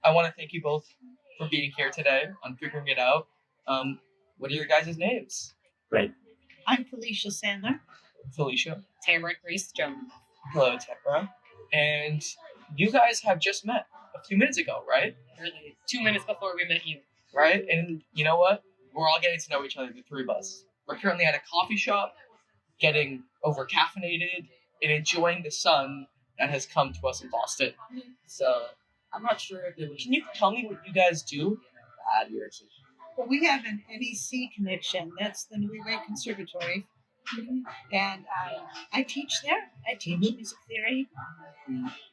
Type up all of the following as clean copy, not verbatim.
I want to thank you both for being here today on Figuring It Out. What are your guys' names? Great. I'm Felicia Sandler. Felicia. Tamra Grace Jones. Hello, Tamra. And you guys have just met a few minutes ago, right? Really, 2 minutes before we met you. Right? And you know what? We're all getting to know each other, the three of us. We're currently at a coffee shop, getting over caffeinated and enjoying the sun that has come to us in Boston. So I'm not sure if it was... Can you tell me what you guys do? Well, we have an NEC connection. That's the New England Conservatory. And I teach there. I teach music theory.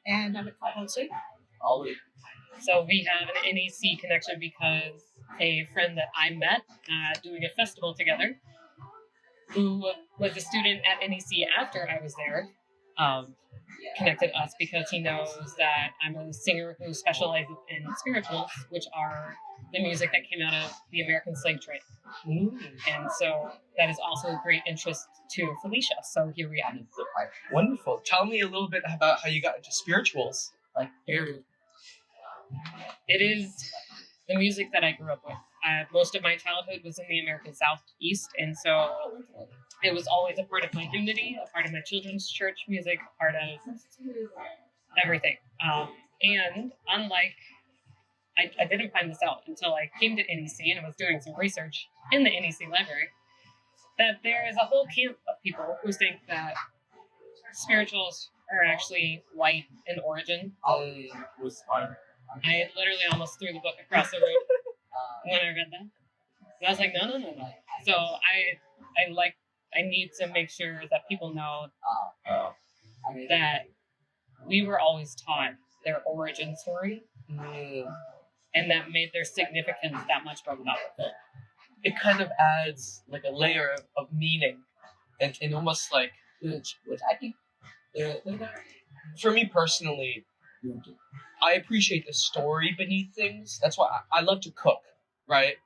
And I'm a composer. So we have an NEC connection because a friend that I met doing a festival together, who was a student at NEC after I was there, connected us because he knows that I'm a singer who specializes in spirituals, which are the music that came out of the American slave trade. And so that is also a great interest to Felicia. So here we are. Wonderful. Tell me a little bit about how you got into spirituals. It is the music that I grew up with. Most of my childhood was in the American Southeast, and so it was always a part of my hymnody, a part of my children's church music, a part of everything. And unlike, I didn't find this out until I came to NEC and I was doing some research in the NEC library, that there is a whole camp of people who think that spirituals are actually white in origin. I literally almost threw the book across the room when I read that. And I was like, no. So I need to make sure that people know that we were always taught their origin story, and that made their significance that much more powerful. It kind of adds like a layer of meaning, and almost like, which I think, for me personally, I appreciate the story beneath things. That's why I love to cook, right?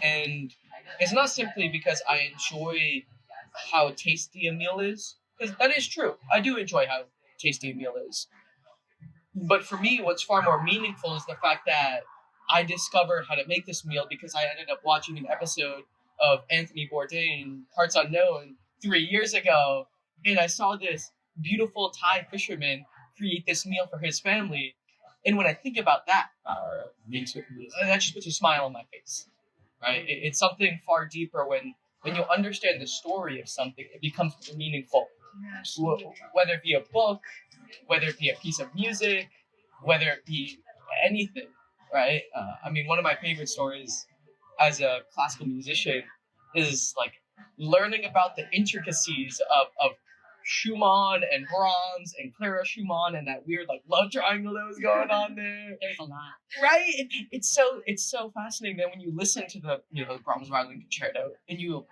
And it's not simply because I enjoy how tasty a meal is, because that is true. I do enjoy how tasty a meal is. But for me, what's far more meaningful is the fact that I discovered how to make this meal because I ended up watching an episode of Anthony Bourdain, Parts Unknown, 3 years ago, and I saw this beautiful Thai fisherman create this meal for his family. And when I think about that, that just puts a smile on my face, right? It's something far deeper when you understand the story of something, it becomes meaningful. Whether it be a book, whether it be a piece of music, whether it be anything, right? One of my favorite stories as a classical musician is like learning about the intricacies of Schumann and Brahms and Clara Schumann and that weird like love triangle that was going on there. There's a lot, right? It's so fascinating. Then when you listen to the the Brahms violin concerto and you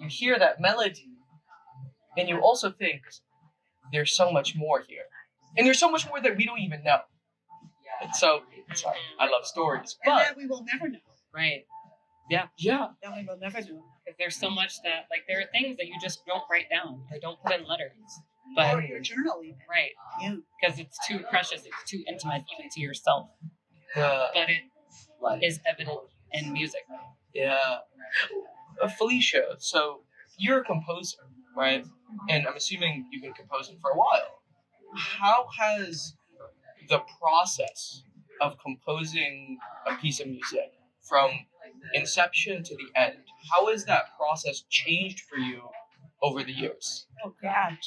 hear that melody, and you also think there's so much more here, and there's so much more that we don't even know. And so I love stories, and that we will never know. Right? Yeah. That we will never know. Because there's so much that, like, there are things that you just don't write down or don't put in letters. But, or your journal even. Right. Yeah. Because it's too precious, it's too intimate even to yourself. But it is evident in music. Yeah. Felicia, so you're a composer, right? And I'm assuming you've been composing for a while. How has the process of composing a piece of music from inception to the end, how has that process changed for you over the years? Oh, gosh.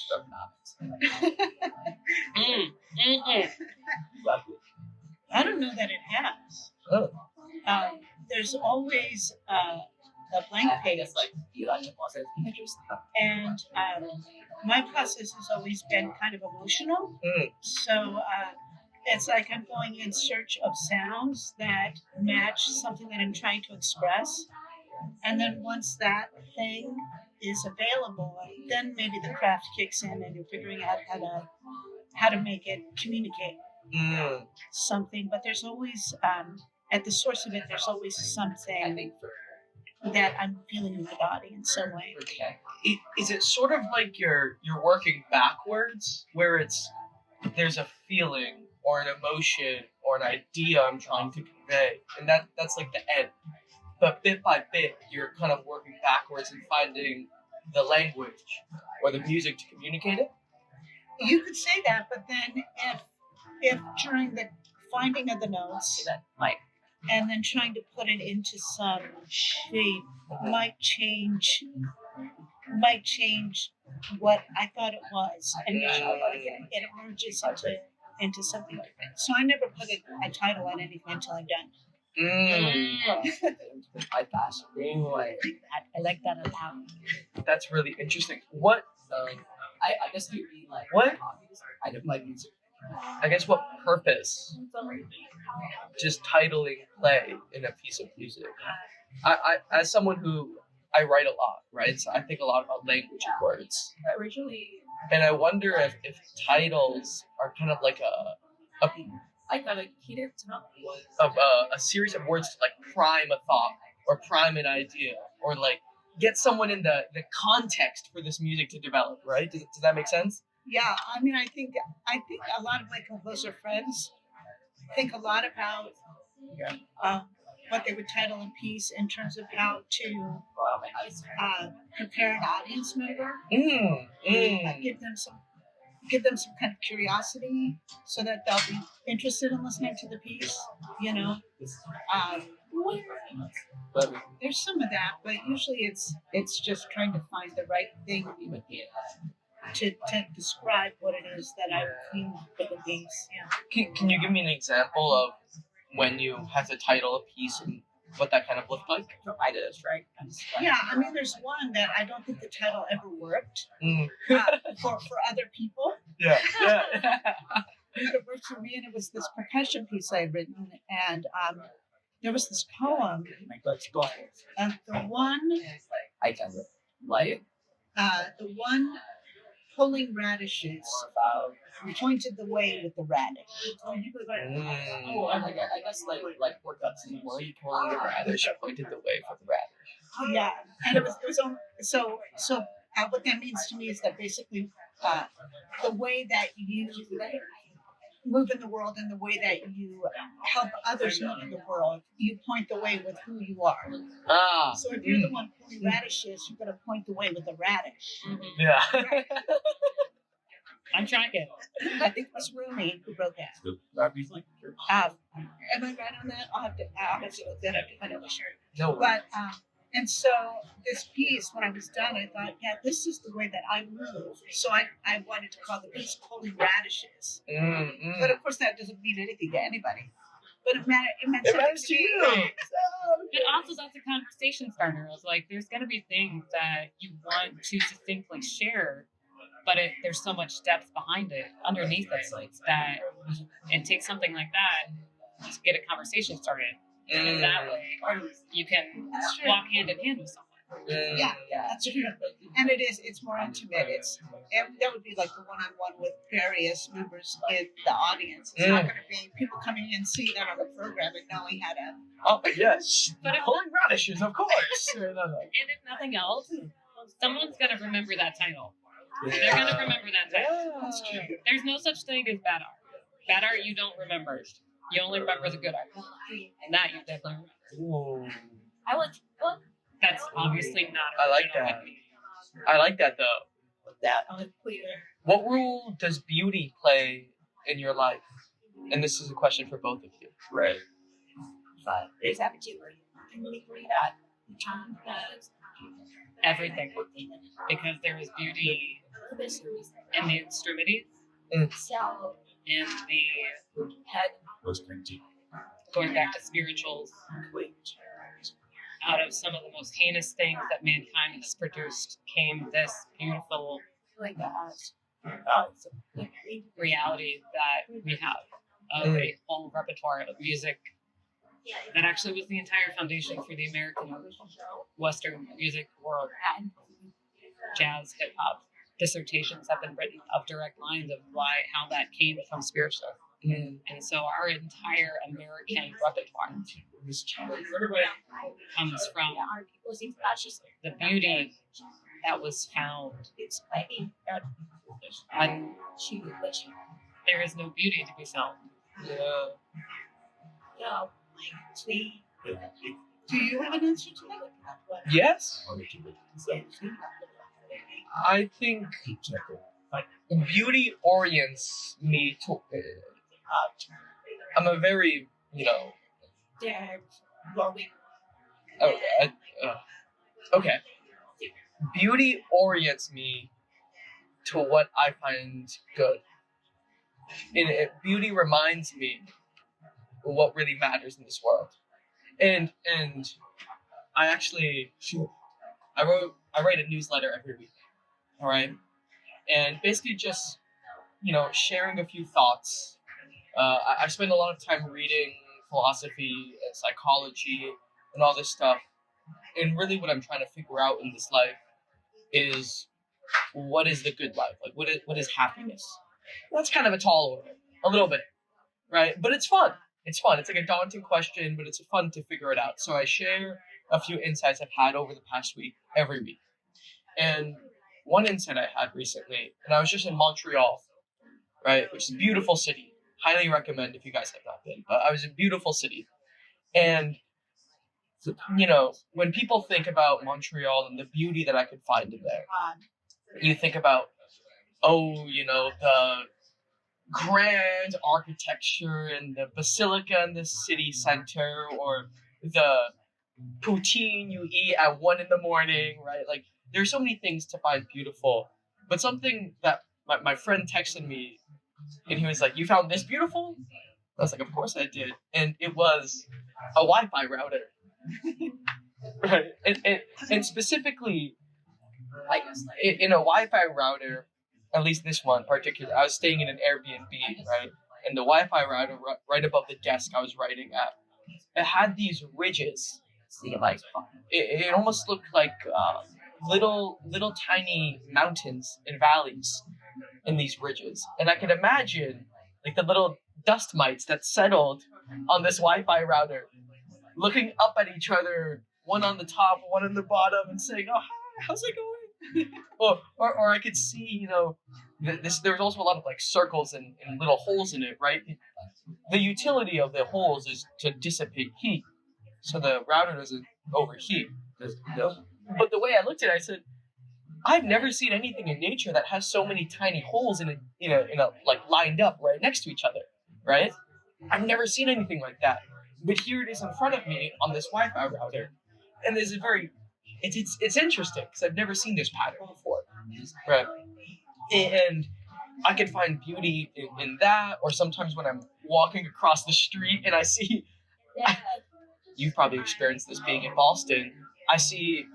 I don't know that it has. Oh. There's always a blank page. And my process has always been kind of emotional. So it's like I'm going in search of sounds that match something that I'm trying to express. And then once that thing is available, then maybe the craft kicks in and you're figuring out how to make it communicate something. But there's always, at the source of it, there's always something that I'm feeling in my body in some way. Is it sort of like you're working backwards, where there's a feeling or an emotion or an idea I'm trying to convey, and that's like the end. But bit by bit, you're kind of working backwards and finding the language or the music to communicate it. You could say that, but then if during the finding of the notes, Like, and then trying to put it into some shape might change what I thought it was initially. It emerges into something different. So I never put a title on anything until I'm done. I pass. I like that a lot. That's really interesting. What? I guess you'd be like, What? I don't like music. I guess what purpose? Just titling play in a piece of music. I as someone who I write a lot, right? So I think a lot about language and words. Originally, And I wonder if titles are kind of like I got a heated tonight. a series of words to like prime a thought or prime an idea or like get someone in the context for this music to develop, right? Does that make sense? Yeah, I mean, I think a lot of my composer friends think a lot about what they would title a piece in terms of how to prepare an audience member, give them some kind of curiosity so that they'll be interested in listening to the piece. You know, there's some of that, but usually it's just trying to find the right thing to describe what it is that I feel for the piece. Yeah. Can you give me an example of when you had to title a piece and what that kind of looked like? Providers, right? Yeah, I mean, there's one that I don't think the title ever worked for other people. Yeah. It worked for me, and it was this percussion piece I had written, and there was this poem, and the one I can like pulling radishes pointed the way with the radish. I guess like workouts and Why are you pulling the radish? I pointed the way for the radish. Yeah, and it was only, so what that means to me is that basically the way that you move in the world and the way that you help others move in the world, you point the way with who you are. So if you're the one pulling radishes, you're going to point the way with the radish. Yeah. I'm tracking. I think it was Rumi who wrote that. Am I right on that? I'll have to look that up to find out for sure. No. But and so this piece, when I was done, I thought, yeah, this is the way that I move. So I wanted to call the piece "Pulling Radishes." But of course, that doesn't mean anything to anybody. But it matters to you. It also that's a conversation starter. It's like there's gonna be things that you want to succinctly share, but there's so much depth behind it, underneath it, that it takes something like that to get a conversation started. And that way, you can walk hand in hand with someone. Yeah, that's true. And it's more intimate. That would be like the one-on-one with various members in the audience. It's not going to be people coming in, seeing that on the program and knowing how to. Oh, yes. But if pulling radishes, of course. And if nothing else, someone's going to remember that title. They're going to remember that title. That's true. There's no such thing as bad art. Bad art you don't remember. You only remember the good art. And that you definitely remember. I like what? That's obviously not I like original that. with me. I like that though. That clear. What role does beauty play in your life? And this is a question for both of you. Right. But there's attitude. I really agree that time has Everything. Because there is beauty in the extremities, so in the head going back to spirituals, out of some of the most heinous things that mankind has produced came this beautiful like that. reality that we have of a whole repertoire of music that actually was the entire foundation for the American Western music world. Jazz, hip hop, dissertations have been written of direct lines of how that came from spiritual. And so our entire American repertoire comes from the beauty that was found when there is no beauty to be found. Yeah. see. Do you have an answer to that? Yes, Yes. I think beauty orients me to. I'm a very, Dad, growing. oh, okay. Beauty orients me to what I find good. Beauty reminds me what really matters in this world. And I actually I write a newsletter every week. All right, and basically just sharing a few thoughts. I spend a lot of time reading philosophy and psychology and all this stuff. And really, what I'm trying to figure out in this life is what is the good life? Like, what is happiness? That's kind of a tall order, a little bit, right? But it's fun. It's fun. It's like a daunting question, but it's fun to figure it out. So I share a few insights I've had over the past week, every week. And one insight I had recently, and I was just in Montreal, right, which is a beautiful city. Highly recommend if you guys have not been. But I was in a beautiful city. And, when people think about Montreal and the beauty that I could find in there, you think about, the grand architecture and the basilica in the city center, or the poutine you eat at 1 a.m, right? Like, there's so many things to find beautiful. But something that my friend texted me, and he was like, "You found this beautiful?" I was like, "Of course I did." And it was a Wi-Fi router. Right? And specifically, like, in a Wi-Fi router, at least this one in particular, I was staying in an Airbnb, right? And the Wi-Fi router right above the desk I was writing at, it had these ridges. See, like, It almost looked like little tiny mountains and valleys in these ridges. And I could imagine, like, the little dust mites that settled on this Wi-Fi router, looking up at each other, one on the top, one on the bottom, and saying, "Oh, hi, how's it going?" or I could see, there's also a lot of, like, circles and little holes in it, right? The utility of the holes is to dissipate heat, so the router doesn't overheat. But the way I looked at it, I said, I've never seen anything in nature that has so many tiny holes in a like, lined up right next to each other, right? I've never seen anything like that. But here it is in front of me on this Wi-Fi router, and there's a very, it's interesting because I've never seen this pattern before, right? And I can find beauty in that, or sometimes when I'm walking across the street and I see, you've probably experienced this being in Boston, I see,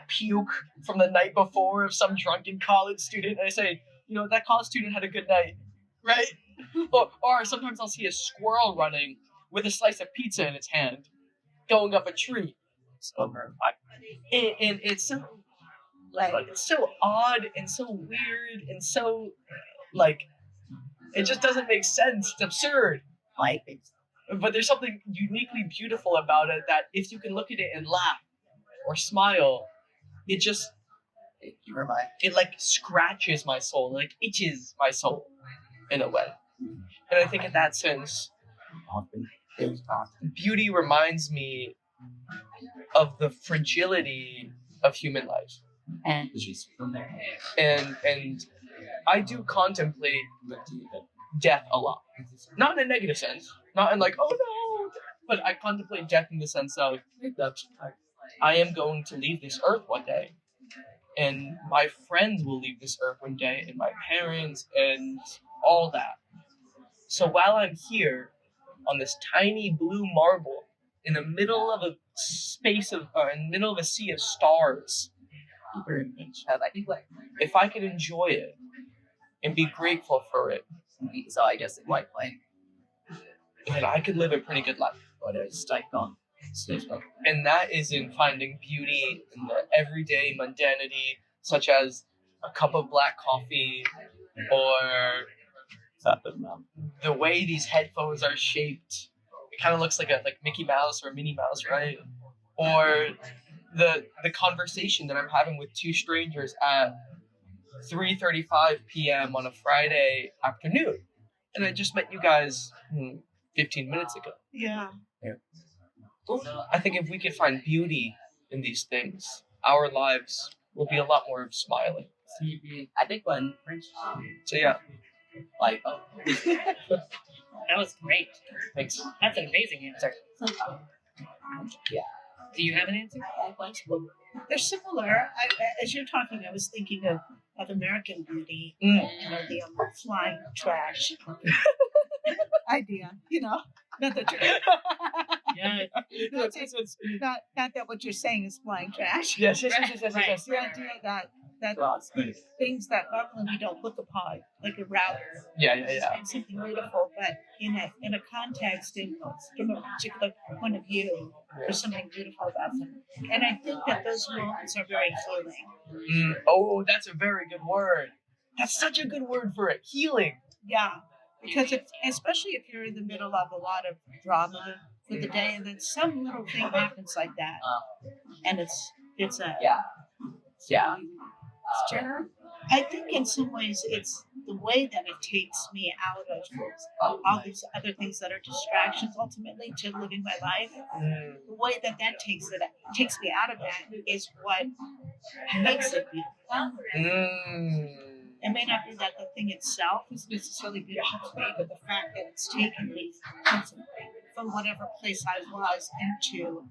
puke from the night before of some drunken college student, and I say, that college student had a good night, right? Or sometimes I'll see a squirrel running with a slice of pizza in its hand, going up a tree. And it's so, like, it's so odd and so weird and so, like, it just doesn't make sense. It's absurd. like, But there's something uniquely beautiful about it that if you can look at it and laugh or smile, it just, it like scratches my soul, like itches my soul in a way. And I think in that sense, beauty reminds me of the fragility of human life. and And I do contemplate death a lot. Not in a negative sense. Not in, like, oh no, but I contemplate death in the sense of I am going to leave this earth one day. And my friends will leave this earth one day, and my parents, and all that. So while I'm here on this tiny blue marble in the middle of a space of, in the middle of a sea of stars, if I could enjoy it and be grateful for it, so I guess it might play. then I could live a pretty good life. But it's like on. And that is in finding beauty in the everyday mundanity, such as a cup of black coffee, or the way these headphones are shaped. It kind of looks like Mickey Mouse or Minnie Mouse, right? Or the conversation that I'm having with two strangers at 3:35 p.m. on a Friday afternoon. And I just met you guys 15 minutes ago. Yeah. I think if we could find beauty in these things, our lives will be a lot more smiling. I think when French, So yeah, like, That was great. thanks. That's an amazing answer. yeah, Do you have an answer? They're similar. As you're talking, I was thinking of American Beauty, Mm. the flying trash idea. Not that you're, Yeah. not that what you're saying is flying trash. Yes. The idea that things that normally we don't look upon, like a router, Yeah. and something beautiful, but in a context, from a particular point of view, there's something beautiful about them. And I think that those moments are very healing. Oh, that's a very good word. That's such a good word for it. Healing. Yeah, because especially if you're in the middle of a lot of drama for the day, and then some little thing happens like that, and it's a yeah. It's general. I think in some ways it's the way that it takes me out of all these other things that are distractions ultimately to living my life. The way that takes me out of that is what makes it beautiful. It may not be that the thing itself is necessarily beautiful to me, but the fact that it's taken me from whatever place I was into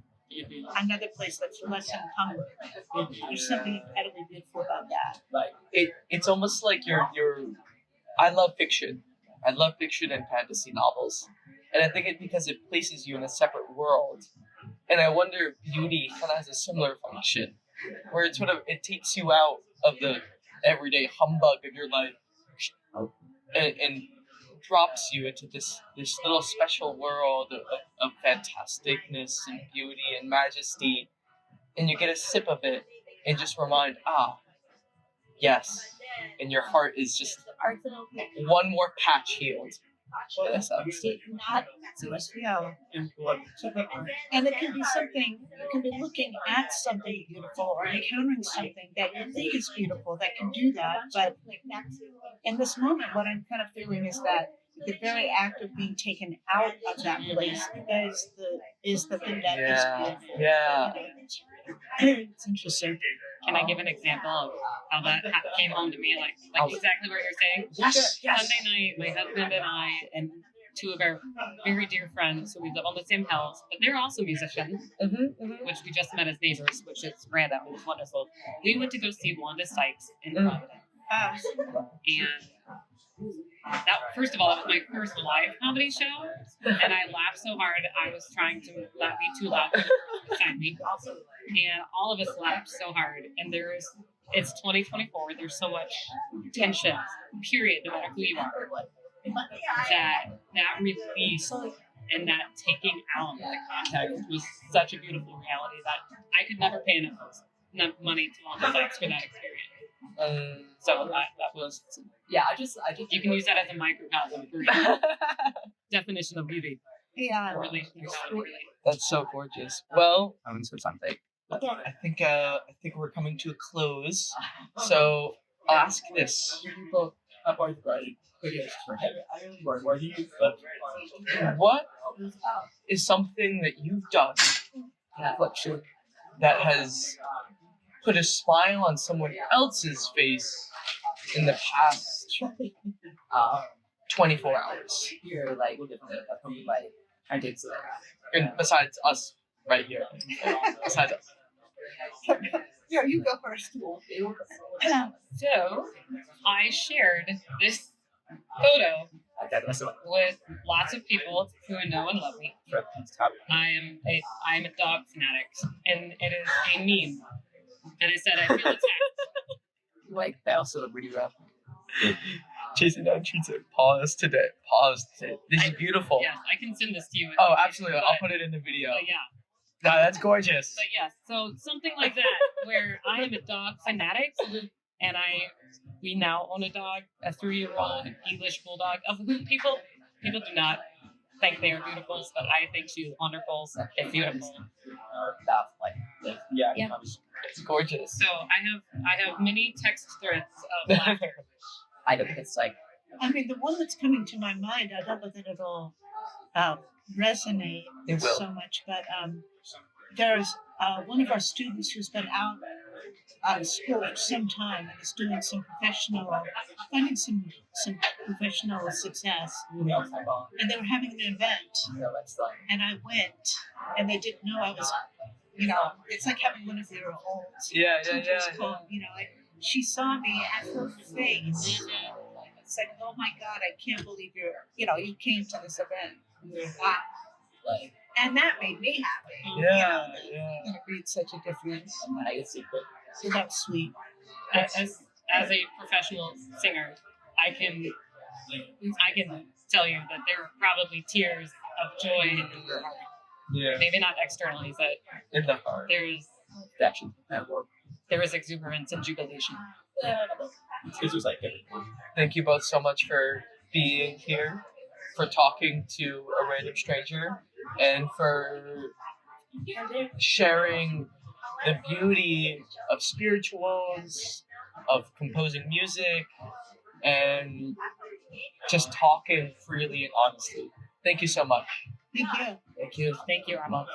another place that's less encumbered. There's something incredibly beautiful about that. It's almost like you're. I love fiction. I love fiction and fantasy novels, and I think it because it places you in a separate world. And I wonder if beauty kind of has a similar function, where it takes you out of the everyday humbug of your life, and drops you into this little special world of fantasticness and beauty and majesty, and you get a sip of it and just remind, yes, and your heart is just one more patch healed. Yeah. And it can be something, you can be looking at something beautiful or encountering something that you think is beautiful that can do that. But in this moment, what I'm kind of feeling is that the very act of being taken out of that place is the thing that is beautiful. Yeah. It's interesting. Can I give an example of how that came home to me? Like exactly what you're saying? Yes. Sunday night, my husband and I and two of our very dear friends who we live on the same house, but they're also musicians, which we just met as neighbors, which is random. It was wonderful. We went to go see Wanda Sykes in Providence. And that, first of all, it was my first live comedy show, and I laughed so hard I was trying to not be too loud for the person beside me. And all of us laughed so hard, and it's 2024, there's so much tension, period, no matter who you are, that release and that taking out of the context was such a beautiful reality that I could never pay enough money to Wanda Sykes for that experience. So that was, I just you can use that as a microcosm for your definition of beauty. Yeah. That's so gorgeous. Well, I'm into something. I think we're coming to a close. So I'll ask this: what is something that you've done that has put a smile on someone else's face in the past 24 hours? Here, like, I did so. And besides us, right here. Besides us. Yeah, you go first. So I shared this photo with lots of people who know and love me. I am a dog fanatic, and it is a meme. And I said I feel attacked. Like, that also looked really rough. Jason now treats it. Pause today. This is beautiful. Yes, I can send this to you. Oh, absolutely. I'll put it in the video. But yeah. No, that's gorgeous. But yes, so something like that, where I am a dog fanatic, and we now own a dog, a 3-year-old English bulldog, of whom people do not think they are beautiful, but I think she's wonderful. It's beautiful. It's gorgeous. So I have many text threads of laughter. It's like, I mean, the one that's coming to my mind, I don't know that it'll resonate It will. so much. But there's one of our students who's been out of school for some time and is doing some finding some professional success. And they were having an event, and I went, and they didn't know I was. It's like having one of their old teachers come. She saw me and her face. It's like, oh my God, I can't believe you came to this event. Wow. And that made me happy. Yeah. That it made such a difference. So that's sweet. As a professional singer, I can tell you that there are probably tears of joy in your heart. Yeah. Maybe not externally, but In the heart. there is exuberance and jubilation. Thank you both so much for being here, for talking to a random stranger, and for sharing the beauty of spirituals, of composing music, and just talking freely and honestly. Thank you so much. Thank you. Thank you. Thank you, Armaan.